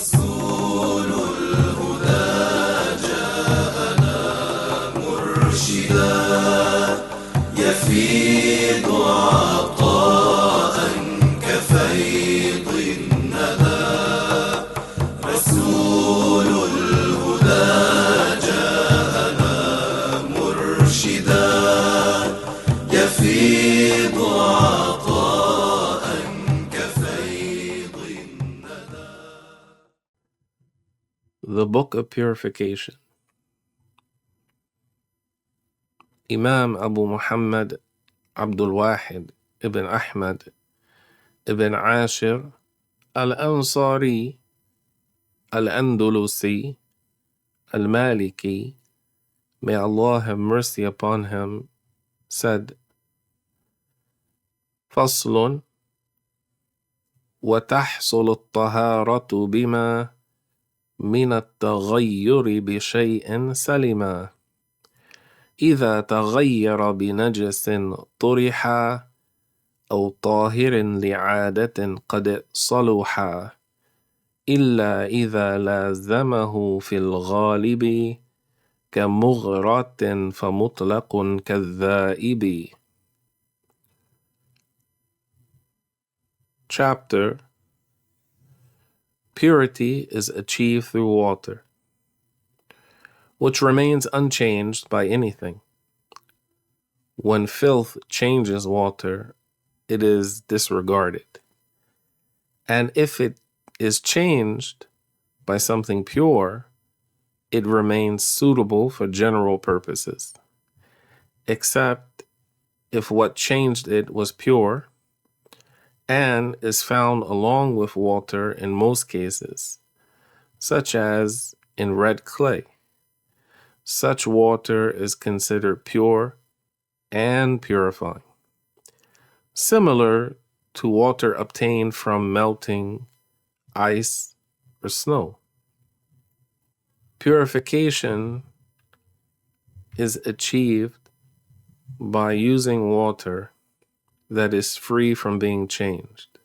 رسول الهدى جاءنا مرشدا يفيض عطاء كفيض الندى رسول الهدى جاءنا مرشدا يفيض عطاء كفيض الندى. The Book of Purification. Imam Abu Muhammad al-Wahid ibn Ahmad ibn Ashir al-Ansari al-Andalusi al-Maliki, may Allah have mercy upon him, said, فصل وتحصل الطهارة بما من التغير بشيء سلما إذا تغير بنجس طرح أو طاهر لعادة قد صلحا إلا إذا لازمه في الغالب كمغرة فمطلق كالذائب. Chapter Purity is achieved through water, which remains unchanged by anything. When filth changes water, it is disregarded. And if it is changed by something pure, it remains suitable for general purposes, except if what changed it was pure and is found along with water in most cases, such as in red clay. Such water is considered pure and purifying, similar to water obtained from melting ice or snow. Purification is achieved by using water that is free from being changed.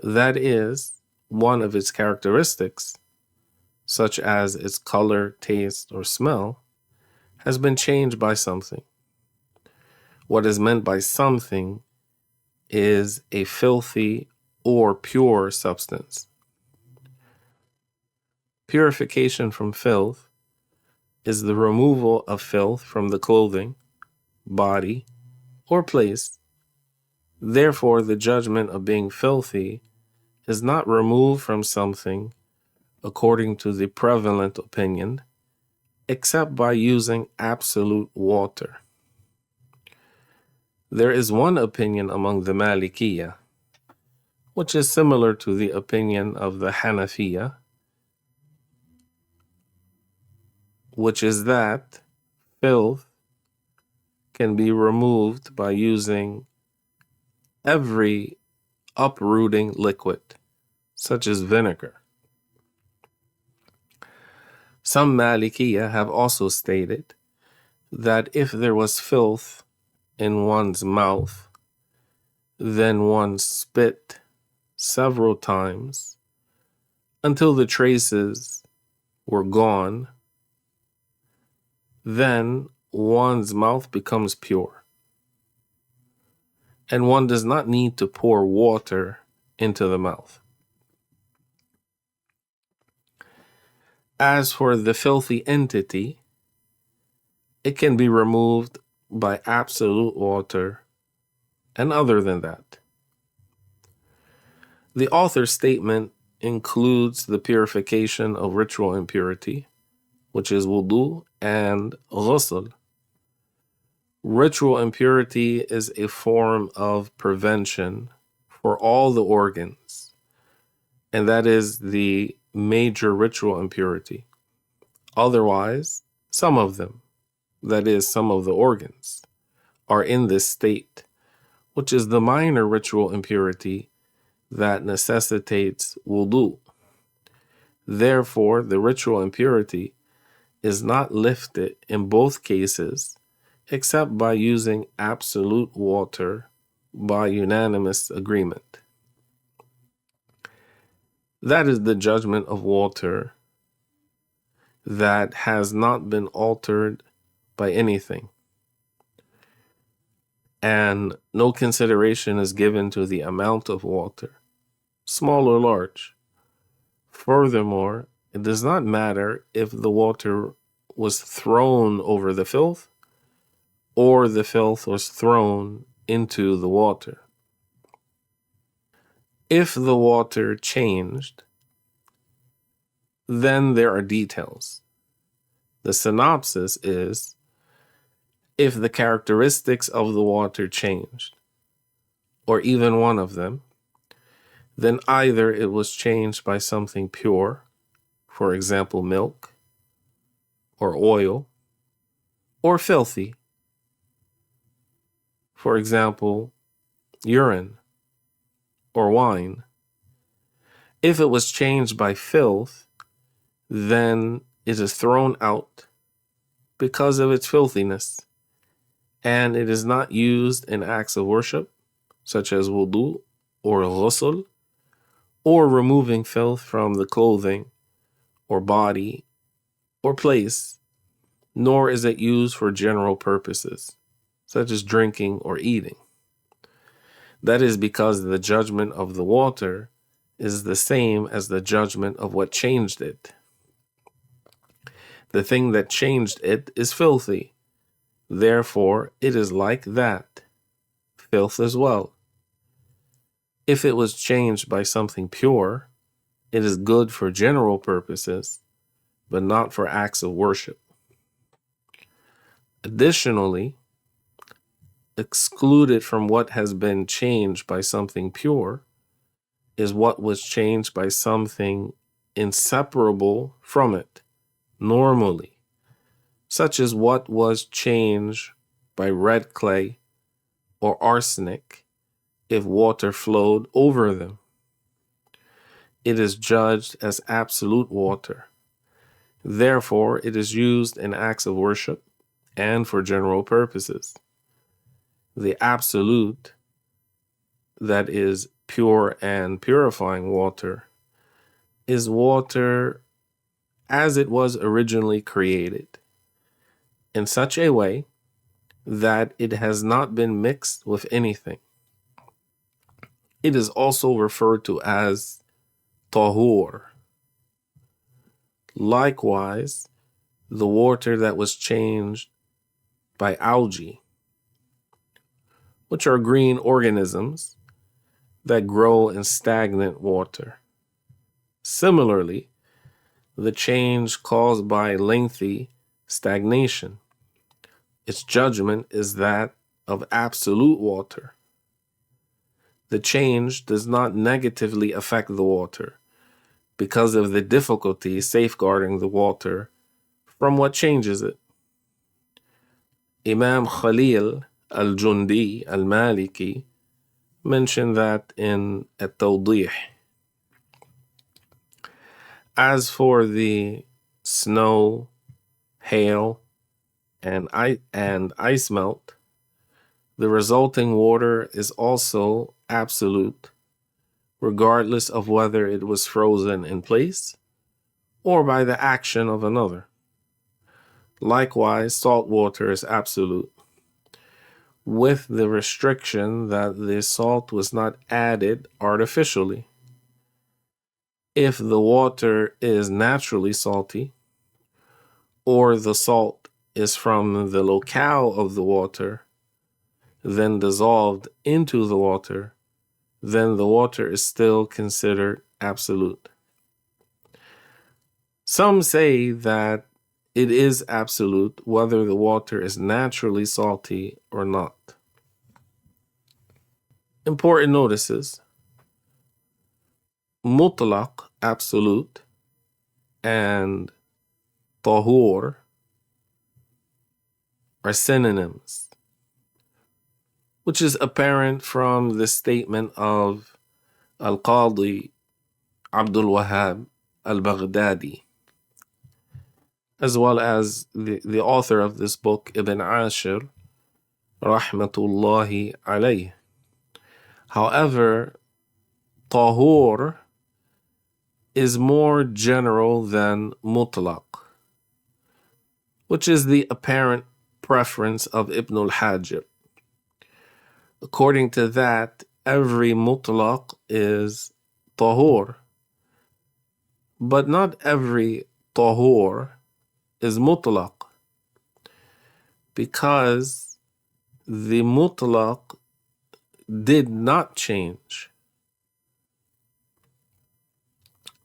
That is, one of its characteristics, such as its color, taste, or smell, has been changed by something. What is meant by something is a filthy or pure substance. Purification from filth is the removal of filth from the clothing, body, or place. Therefore, the judgment of being filthy is not removed from something according to the prevalent opinion, except by using absolute water. There is one opinion among the Malikiyy, which is similar to the opinion of the Hanafiyy, which is that filth can be removed by using every uprooting liquid, such as vinegar. Some Malikiyy have also stated that if there was filth in one's mouth, then one spit several times until the traces were gone, then one's mouth becomes pure, and one does not need to pour water into the mouth. As for the filthy entity, it can be removed by absolute water and other than that. The author's statement includes the purification of ritual impurity, which is wudu and ghusl. Ritual impurity is a form of prevention for all the organs, and that is the major ritual impurity. Otherwise, some of them, that is, some of the organs, are in this state, which is the minor ritual impurity that necessitates wudu. Therefore, the ritual impurity is not lifted in both cases except by using absolute water by unanimous agreement. That is the judgment of water that has not been altered by anything. And no consideration is given to the amount of water, small or large. Furthermore, it does not matter if the water was thrown over the filth or the filth was thrown into the water. If the water changed, then there are details. The synopsis is, if the characteristics of the water changed, or even one of them, then either it was changed by something pure, for example, milk or oil, or filthy, for example, urine or wine. If it was changed by filth, then it is thrown out because of its filthiness, and it is not used in acts of worship, such as wudu or ghusl, or removing filth from the clothing or body or place, nor is it used for general purposes, such as drinking or eating. That is because the judgment of the water is the same as the judgment of what changed it. The thing that changed it is filthy. Therefore, it is like that, filth as well. If it was changed by something pure, it is good for general purposes, but not for acts of worship. Additionally, excluded from what has been changed by something pure is what was changed by something inseparable from it, normally, such as what was changed by red clay or arsenic if water flowed over them. It is judged as absolute water. Therefore, it is used in acts of worship and for general purposes. The absolute, that is pure and purifying water, is water as it was originally created, in such a way that it has not been mixed with anything. It is also referred to as tahur. Likewise, the water that was changed by algae, which are green organisms that grow in stagnant water. Similarly, the change caused by lengthy stagnation, its judgment is that of absolute water. The change does not negatively affect the water because of the difficulty safeguarding the water from what changes it. Imam Khalil al-Jundi al-Maliki mentioned that in At-Takrur. As for the snow, hail, and ice melt, the resulting water is also absolute, regardless of whether it was frozen in place or by the action of another. Likewise, salt water is absolute, with the restriction that the salt was not added artificially. If the water is naturally salty, or the salt is from the locale of the water, then dissolved into the water, then the water is still considered absolute. Some say that it is absolute whether the water is naturally salty or not. Important notices: mutlaq, absolute, and tahur are synonyms, which is apparent from the statement of Al-Qadi Abdul Wahhab al-Baghdadi, as well as the author of this book, Ibn Ashir, rahmatullahi alayh. However, tahur is more general than mutlaq, which is the apparent preference of Ibn al-Hajib. According to that, every mutlaq is tahur, but not every tahur is mutlaq, because the mutlaq did not change.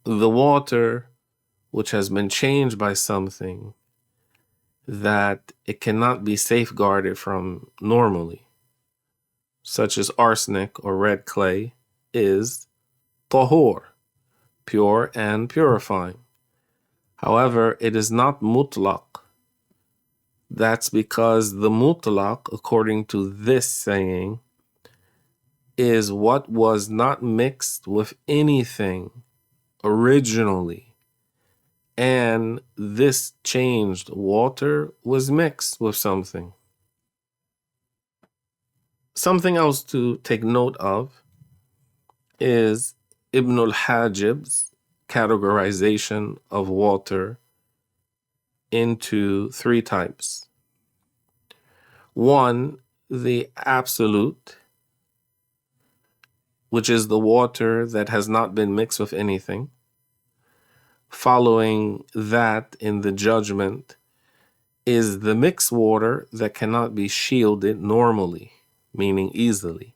The water which has been changed by something that it cannot be safeguarded from normally, such as arsenic or red clay, is tahur, pure and purifying. However, it is not mutlaq. That's because the mutlaq, according to this saying, is what was not mixed with anything originally, and this changed water was mixed with something. Something else to take note of is Ibn al-Hajib's categorization of water into three types. One, the absolute, which is the water that has not been mixed with anything. Following that in the judgment is the mixed water that cannot be shielded normally, meaning easily.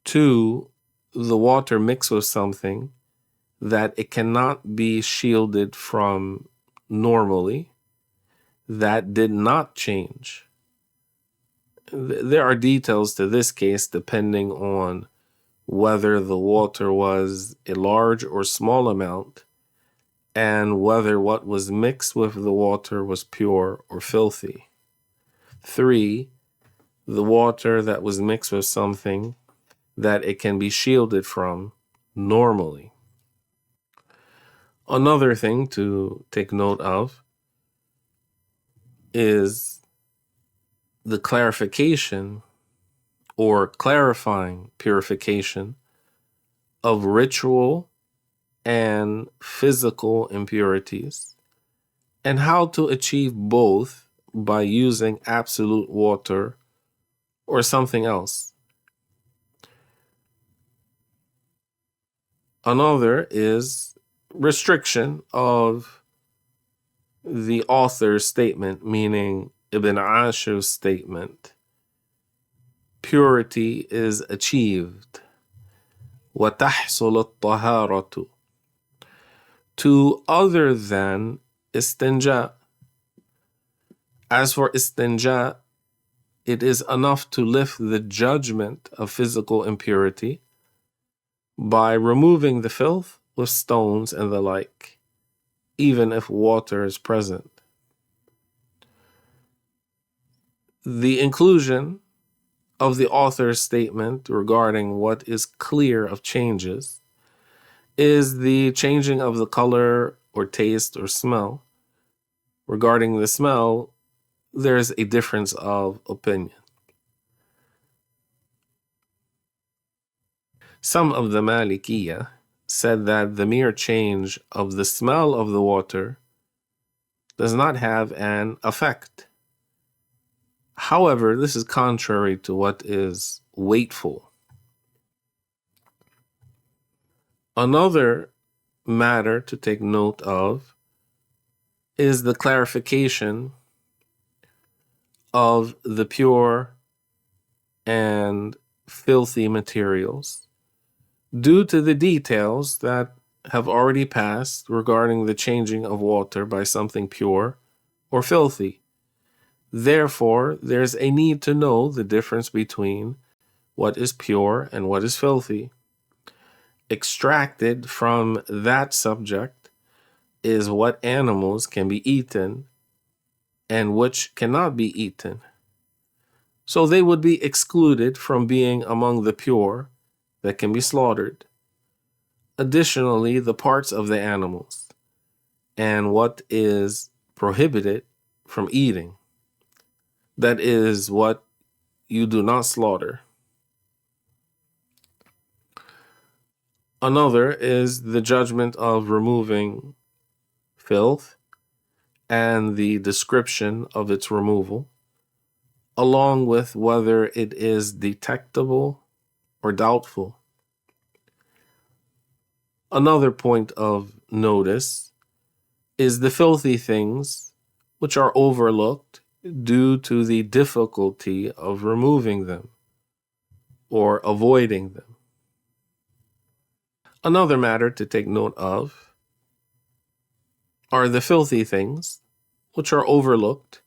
Two, the water mixed with something that it cannot be shielded from normally, that did not change. There are details to this case depending on whether the water was a large or small amount, and whether what was mixed with the water was pure or filthy. Three, the water that was mixed with something that it can be shielded from normally. Another thing to take note of is the clarification or clarifying purification of ritual and physical impurities, and how to achieve both by using absolute water or something else. Another is restriction of the author's statement, meaning Ibn Ashir's statement. Purity is achieved. وَتَحْصُلُ الطَّهَارَةُ. To other than istinja. As for istinja, it is enough to lift the judgment of physical impurity by removing the filth with stones and the like, even if water is present. The inclusion of the author's statement regarding what is clear of changes is the changing of the color or taste or smell. Regarding the smell, there's a difference of opinion. Some of the Malikiyy said that the mere change of the smell of the water does not have an effect. However, this is contrary to what is weightful. Another matter to take note of is the clarification of the pure and filthy materials due to the details that have already passed regarding the changing of water by something pure or filthy. Therefore, there's a need to know the difference between what is pure and what is filthy. Extracted from that subject is what animals can be eaten and which cannot be eaten. So they would be excluded from being among the pure that can be slaughtered. Additionally, the parts of the animals and what is prohibited from eating. That is what you do not slaughter. Another is the judgment of removing filth and the description of its removal, along with whether it is detectable or doubtful. Another point of notice is the filthy things which are overlooked due to the difficulty of removing them or avoiding them. Another matter to take note of are the filthy things which are overlooked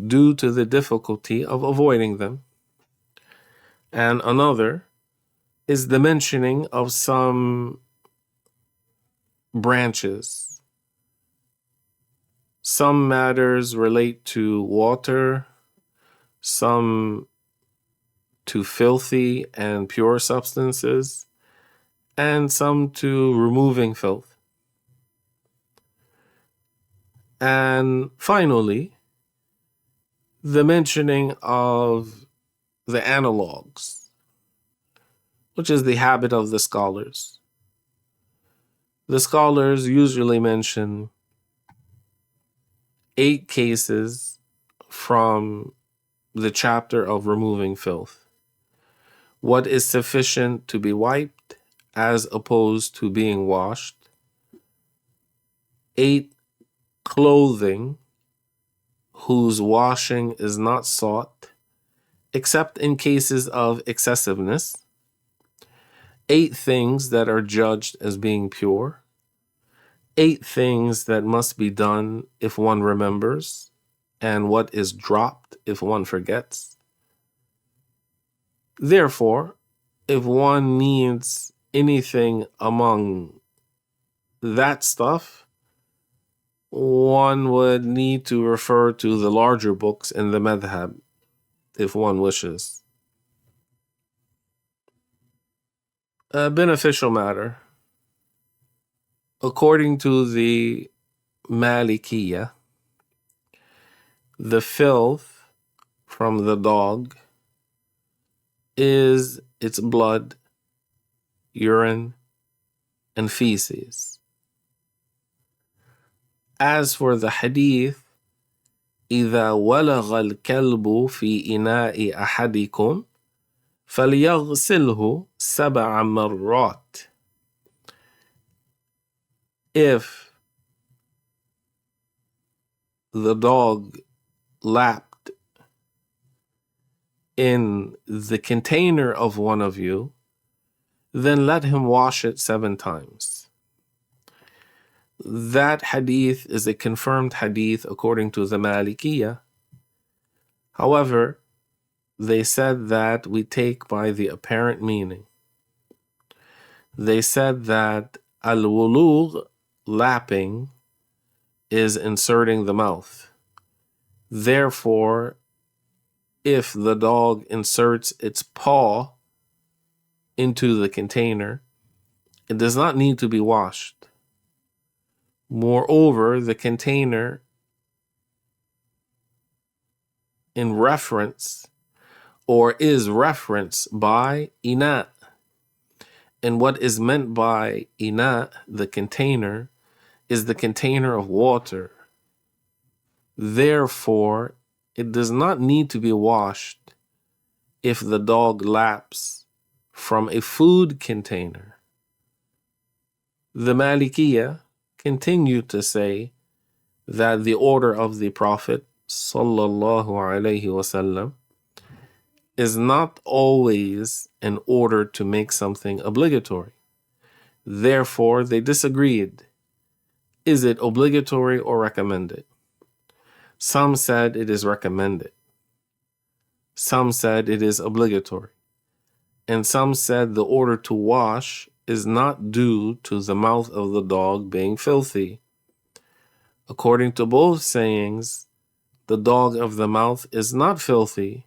due to the difficulty of avoiding them. And another is the mentioning of some branches. Some matters relate to water, some to filthy and pure substances, and some to removing filth. And finally, the mentioning of the analogs, which is the habit of the scholars. The scholars usually mention 8 cases from the chapter of removing filth. What is sufficient to be wiped as opposed to being washed. 8 clothing whose washing is not sought, except in cases of excessiveness. 8 things that are judged as being pure. 8 things that must be done if one remembers, and what is dropped if one forgets. Therefore, if one needs anything among that stuff, one would need to refer to the larger books in the madhab if one wishes. A beneficial matter. According to the Malikiyy, the filth from the dog is its blood, urine, and feces. As for the hadith, إذا ولغ الكلب في إناء أحدكم فليغسله 7 مرات. If the dog lapped in the container of one of you, then let him wash it 7 times. That hadith is a confirmed hadith according to the Malikiyy. However, they said that we take by the apparent meaning. They said that al-wulugh, lapping, is inserting the mouth. Therefore, if the dog inserts its paw into the container, it does not need to be washed. Moreover, the container in reference or is referenced by ina. And what is meant by ina, the container, is the container of water. Therefore, it does not need to be washed if the dog laps from a food container. The Malikiyy continue to say that the order of the Prophet sallallahu alaihi wasallam is not always in order to make something obligatory. Therefore, they disagreed. Is it obligatory or recommended? Some said it is recommended. Some said it is obligatory. And some said the order to wash is not due to the mouth of the dog being filthy. According to both sayings, the dog of the mouth is not filthy,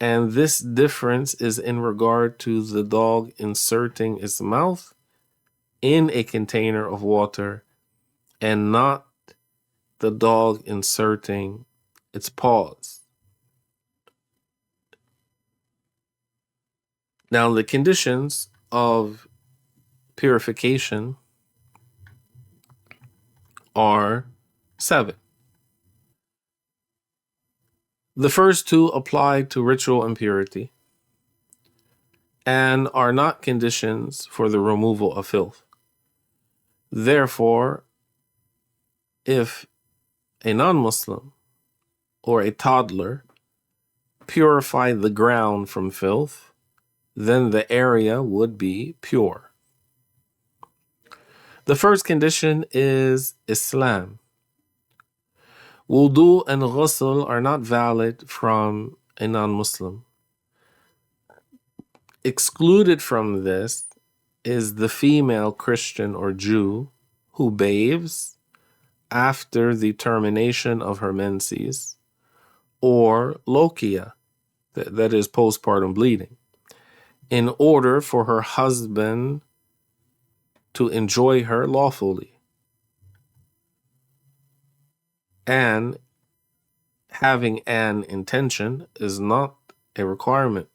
and this difference is in regard to the dog inserting its mouth in a container of water and not the dog inserting its paws. Now, the conditions of purification are 7. The first 2 apply to ritual impurity and are not conditions for the removal of filth. Therefore, if a non-Muslim or a toddler purify the ground from filth, then the area would be pure. The first condition is Islam. Wudu and ghusl are not valid from a non-Muslim. Excluded from this is the female Christian or Jew who bathes after the termination of her menses, or lokia, that is postpartum bleeding, in order for her husband to enjoy her lawfully. And having an intention is not a requirement.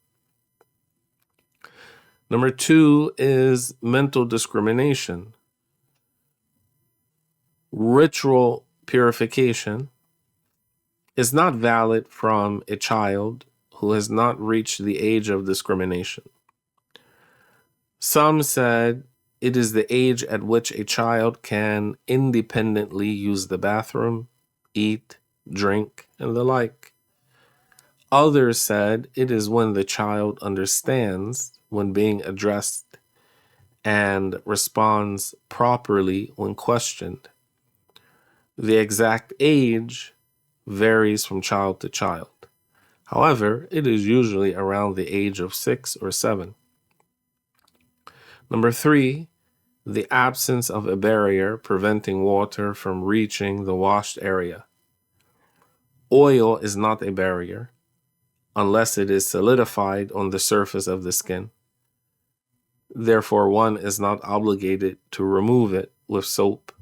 Number 2 is mental discrimination. Ritual purification is not valid from a child who has not reached the age of discrimination. Some said it is the age at which a child can independently use the bathroom, eat, drink, and the like. Others said it is when the child understands when being addressed and responds properly when questioned. The exact age varies from child to child. However, it is usually around the age of 6 or 7. Number 3, the absence of a barrier preventing water from reaching the washed area. Oil is not a barrier unless it is solidified on the surface of the skin. Therefore, one is not obligated to remove it with soap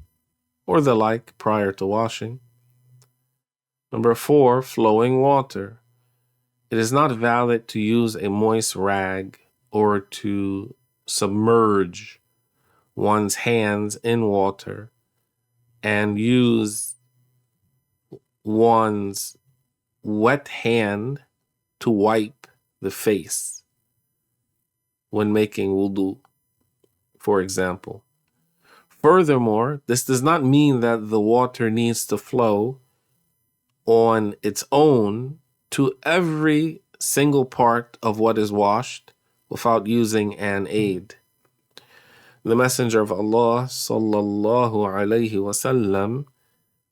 or the like prior to washing. Number 4, flowing water. It is not valid to use a moist rag or to submerge one's hands in water and use one's wet hand to wipe the face when making wudu, for example. Furthermore, this does not mean that the water needs to flow on its own to every single part of what is washed without using an aid. The Messenger of Allah sallallahu alayhi wasallam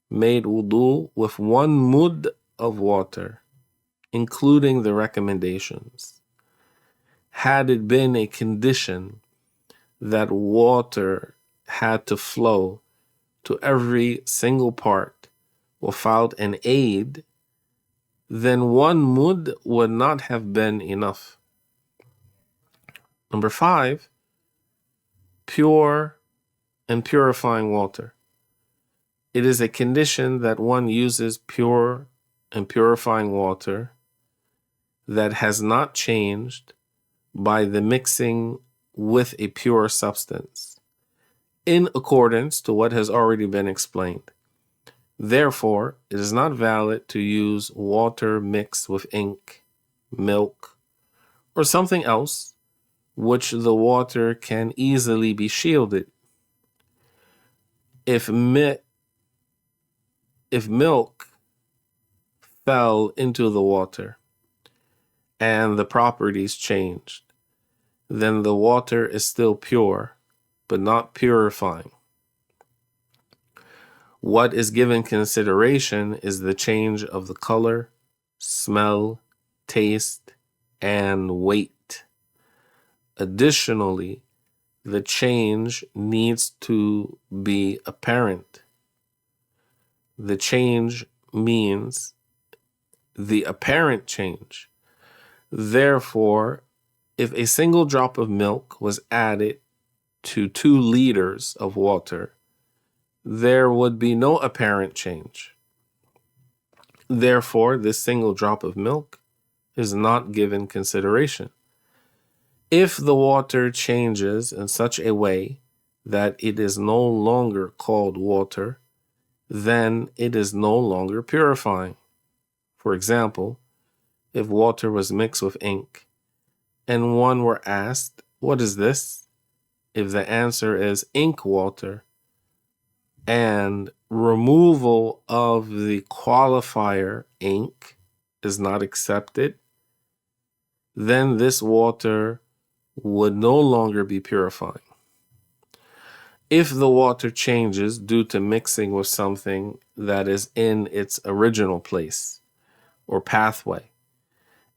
made wudu with 1 mud of water, including the recommendations. Had it been a condition that water had to flow to every single part without an aid, then 1 mud would not have been enough. Number 5, pure and purifying water. It is a condition that one uses pure and purifying water that has not changed by the mixing with a pure substance, in accordance to what has already been explained. Therefore, it is not valid to use water mixed with ink, milk, or something else which the water can easily be shielded. If milk fell into the water and the properties changed, then the water is still pure, but not purifying. What is given consideration is the change of the color, smell, taste, and weight. Additionally, the change needs to be apparent. The change means the apparent change. Therefore, if a single drop of milk was added to 2 liters of water, there would be no apparent change. Therefore, this single drop of milk is not given consideration. If the water changes in such a way that it is no longer called water, then it is no longer purifying. For example, if water was mixed with ink and one were asked, "What is this?" If the answer is ink water and removal of the qualifier ink is not accepted, then this water would no longer be purifying. If the water changes due to mixing with something that is in its original place or pathway,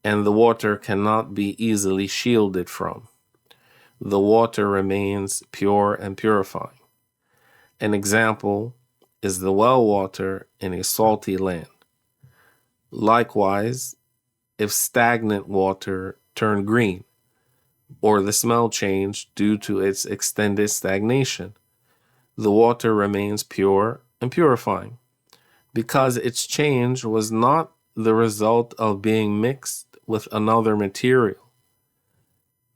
and the water cannot be easily shielded from, the water remains pure and purifying. An example is the well water in a salty land. Likewise, if stagnant water turned green, or the smell changed due to its extended stagnation, the water remains pure and purifying, because its change was not the result of being mixed with another material.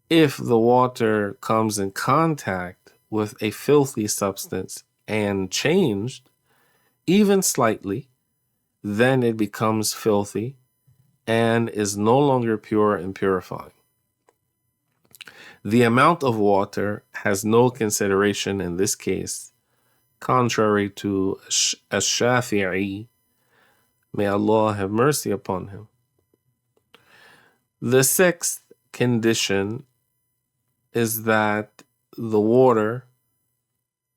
If the water comes in contact with a filthy substance and changed, even slightly, then it becomes filthy and is no longer pure and purifying. The amount of water has no consideration in this case, contrary to Ash-Shafi'i, may Allah have mercy upon him. The sixth condition is that the water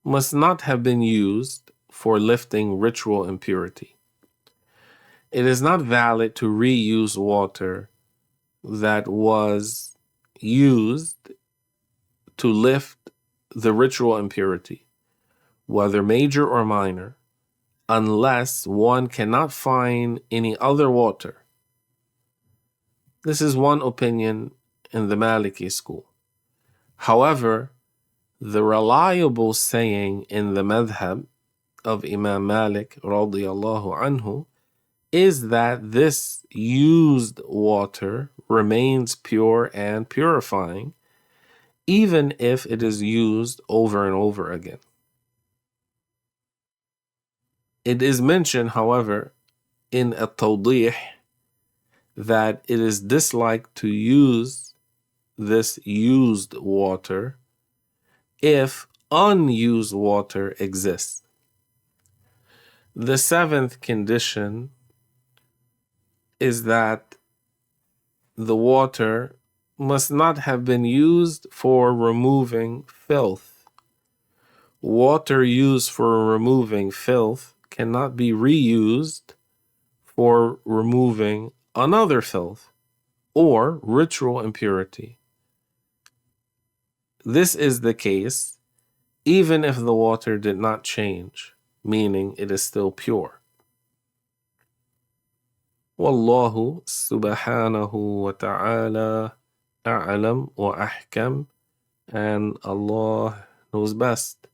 must not have been used for lifting ritual impurity. It is not valid to reuse water that was used to lift the ritual impurity, whether major or minor, unless one cannot find any other water. This is one opinion in the Maliki school. However, the reliable saying in the madhab of Imam Malik radiyallahu anhu is that this used water remains pure and purifying, even if it is used over and over again. It is mentioned, however, in At-Tawdih that it is disliked to use this used water if unused water exists. The seventh condition is that the water must not have been used for removing filth. Water used for removing filth cannot be reused for removing another filth or ritual impurity. This is the case even if the water did not change, meaning it is still pure. Wallahu subhanahu wa ta'ala a'lam wa ahkam, and Allah knows best.